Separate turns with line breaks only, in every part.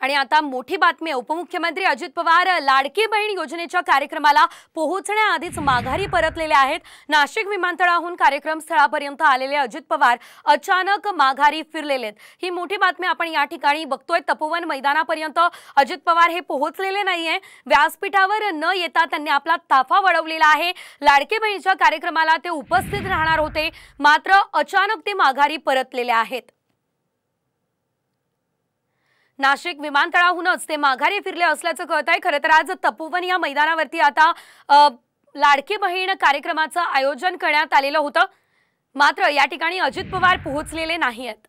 आणि आता मोठी बातमी, उपमुख्यमंत्री अजित पवार लाडकी बहीण योजनेच्या कार्यक्रमाला पोहोचण्याआधीच माघारी परतलेले आहेत। नाशिक विमानतळाहून कार्यक्रम स्थळापर्यंत आलेले अजित पवार अचानक माघारी फिरलेले आहेत। ही मोठी बातमी आपण या ठिकाणी बघतोय। तपोवन मैदानापर्यंत अजित पवार हे पोहोचलेले नाहीये। व्यासपीठावर न येता त्यांनी आपला ताफा वळवलेला आहे। लाडकी बहीणच्या कार्यक्रमाला ते उपस्थित राहणार होते, मात्र अचानक ते माघारी परतलेले आहेत। नाशिक विमानतळाहूनच ते माघारी फिरले असल्याचं कळतंय। खरं तर आज तपोवन या मैदानावरती आता लाडकी बहीण कार्यक्रमाचं आयोजन करण्यात आलेलं होतं, मात्र या ठिकाणी अजित पवार पोहोचलेले नाहीयेत।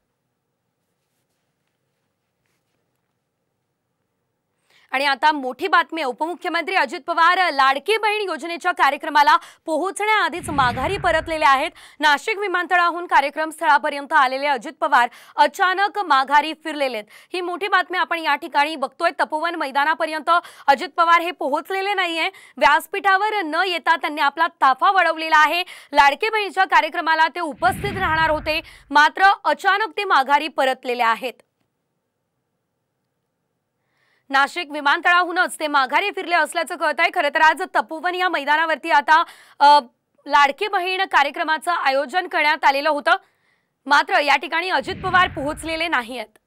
आणि आता मोठी बातमी, उपमुख्यमंत्री अजित पवार लाडकी बहीण योजनेच्या कार्यक्रमाला पोहोचण्याआधीच माघारी परतलेले आहेत। नाशिक विमानतळाहून कार्यक्रम स्थळापर्यंत आलेले अजित पवार अचानक माघारी फिरलेले आहेत। ही मोठी बातमी आपण या ठिकाणी बघतोय। तपोवन मैदानापर्यंत अजित पवार हे पोहोचलेले नाहीये। व्यासपीठावर न येता त्यांनी आपला ताफा वळवलेला आहे। लाडकी बहीणच्या कार्यक्रमाला ते उपस्थित राहणार होते, मात्र अचानक ते माघारी परतलेले आहेत। नाशिक विमानतळाहूनच ते माघारी फिरले असल्याचं कळतंय। खरं तर आज तपोवन या मैदानावरती आता लाडकी बहीण कार्यक्रमाचं आयोजन करण्यात आलेलं होतं, मात्र या ठिकाणी अजित पवार पोहोचलेले नाहीयेत।